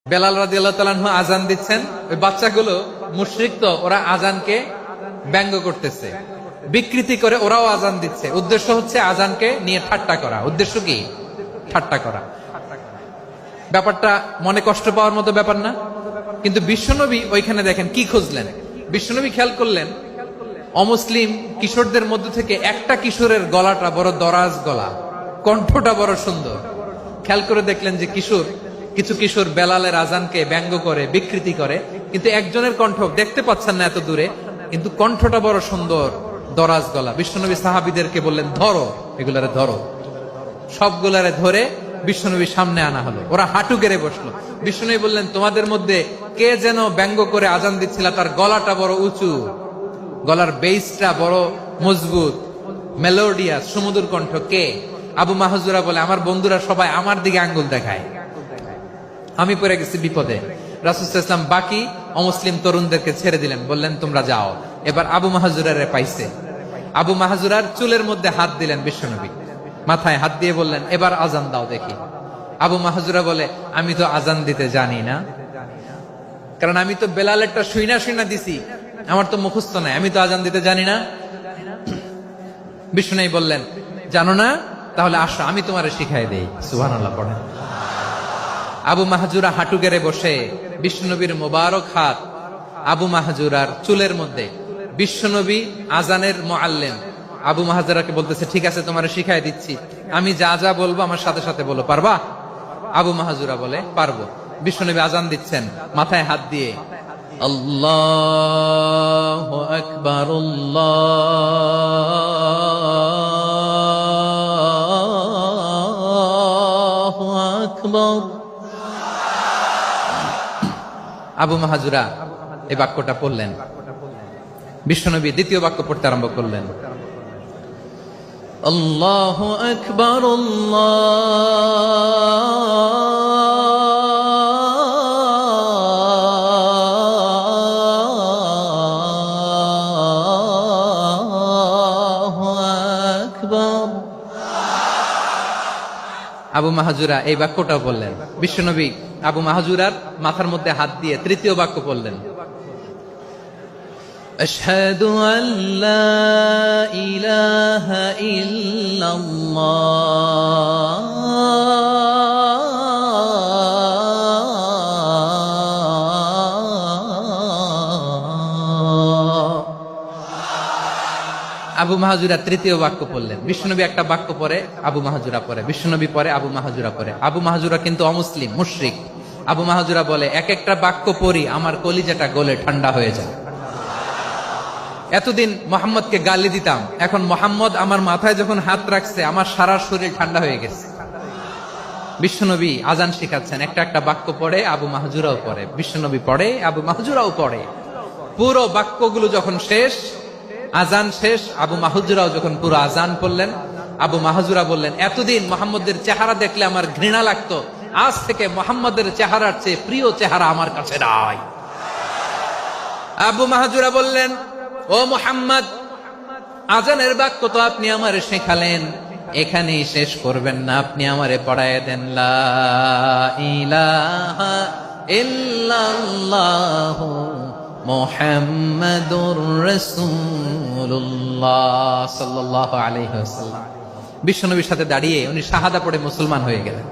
বেলাল রাদিয়াল্লাহু তাআলা আনহু আজান দিচ্ছেন, ওই বাচ্চাগুলো মুশরিক, তো ওরা আজানকে ব্যঙ্গ করতেছে, বিকৃতি করে ওরাও আজান দিচ্ছে। উদ্দেশ্য হচ্ছে আজানকে নিয়ে ঠাট্টা করা। উদ্দেশ্য কি? ঠাট্টা করা। ব্যাপারটা মনে কষ্ট পাওয়ার মতো ব্যাপার না? কিন্তু বিশ্বনবী ওইখানে দেখেন কি খুঁজলেন। বিশ্বনবী খেয়াল করলেন অমুসলিম কিশোরদের মধ্য থেকে একটা কিশোরের গলাটা বড় দরাজ গলা, কণ্ঠটা বড় সুন্দর। খেয়াল করে দেখলেন যে কিছু কিশোর বেলালের আজানকে ব্যঙ্গ করে, বিকৃতি করে, কিন্তু একজনের কণ্ঠ দেখতে পাচ্ছেন না এত দূরে, কিন্তু কণ্ঠটা বড় সুন্দর, দরাজ গলা। বিশ্বনবী সাহাবীদেরকে বললেন, ধরো এগুলারে, ধরো। সবগুলারে ধরে বিশ্বনবীর সামনে আনা হলো। ওরা হাঁটু গেড়ে বসলো। বিশ্বনবী বললেন, তোমাদের মধ্যে কে যেন ব্যঙ্গ করে আজান দিচ্ছিল, তার গলাটা বড় উঁচু, গলার বেসটা বড় মজবুত, মেলোডিয়াস, সুমধুর কণ্ঠ। কে? আবু মাহজুরা বলে, আমার বন্ধুরা সবাই আমার দিকে আঙ্গুল দেখায়, আমি পড়ে গেছি বিপদে। রাসূল সাল্লাল্লাহু আলাইহি ওয়াসাল্লাম বাকি অমুসলিম তরুণদেরকে ছেড়ে দিলেন, বললেন তোমরা যাও। এবার আবু মাহজুরারে পাইছে। আবু মাহজুরার চুলের মধ্যে হাত দিলেন বিশ্বনবী, মাথায় হাত দিয়ে বললেন, এবার আজান দাও দেখি। আবু মাহজুরা বলে, আমি তো আজান দিতে জানি না, কারণ আমি তো বেলালেরটা শুইনা দিছি, আমার তো মুখস্থ নাই, আমি তো আজান দিতে জানি না। বিশ্বনবী বললেন, জানো না? তাহলে আসো, আমি তোমারে শিখাই দেই। সুবহানাল্লাহ পড়েন। আবু মাহজুরা হাঁটু গেড়ে বসে, বিশ্বনবীর মোবারক হাত আবু মাহজুরার চুলের মধ্যে। বিশ্বনবী আজানের মুআল্লিম আবু মাহজুরাকে বলতেছে, ঠিক আছে তোমারে শিখাই দিচ্ছি, আমি যা যা বলবো আমার সাথে সাথে বলো, পারবা? আবু মাহজুরা বলে, পারবো। বিশ্বনবী আজান দিচ্ছেন মাথায় হাত দিয়ে, আল্লাহু আকবার, আল্লাহু আকবার। আবু মাহজুরা এই বাক্যটা পড়লেন। বিশ্বনবী দ্বিতীয় বাক্য পড়তে আরম্ভ করলেন, আল্লাহু আকবার, আল্লাহু আকবার। আবু মাহজুরা এই বাক্যটাও বললেন। বিশ্বনবী আবু মাহজুরার মাথার মধ্যে হাত দিয়ে তৃতীয় বাক্য পড়লেন, আশহাদু আল্লা ইলাহা ইল্লাল্লাহ, আবু মাহজুরা তৃতীয় বাক্য পড়লেন। বিশ্বনবী একটা বাক্য পরে আবু মাহজুরা পরে, বিশ্বনবী পরে আবু মাহজুরা পরে। আবু মাহজুরা কিন্তু অমুসলিম, মুশরিক। আবু মাহজুরা বলে, এক একটা বাক্য পড়ি আমার কলিজাটা গলে ঠান্ডা হয়ে যায়। এতদিন মোহাম্মদকে গালি দিতাম, এখন মোহাম্মদ আমার মাথায় যখন হাত রাখছে আমার সারা শরীর ঠান্ডা হয়ে গেছে। বিশ্বনবী আজান শিখাচ্ছেন, একটা একটা বাক্য পড়ে আবু মাহজুরাও পড়ে, বিশ্বনবী পড়ে, আবু মাহজুরাও পড়ে। পুরো বাক্যগুলো যখন শেষ, আজান শেষ, আবু মাহজুরাও যখন পুরো আজান পড়লেন, আবু মাহজুরা বললেন, এতদিন মোহাম্মদের চেহারা দেখলে আমার ঘৃণা লাগতো, আজ থেকে মোহাম্মদের চেহারার চেয়ে প্রিয় চেহারা আমার কাছে নাই। আবু মাহজুরা বললেন, ও মুহাম্মদ, আজানের বাক্য তো আপনি আমারে শেখালেন, এখানেই শেষ করবেন না, আপনি আমারে পড়ায় দেন, লা ইলাহা ইল্লাল্লাহু মুহাম্মাদুর রাসূলুল্লাহ সাল্লাল্লাহু আলাইহি ওয়াসাল্লাম। বিশ্বনবীর সাথে দাঁড়িয়ে উনি শাহাদা পড়ে মুসলমান হয়ে গেলেন।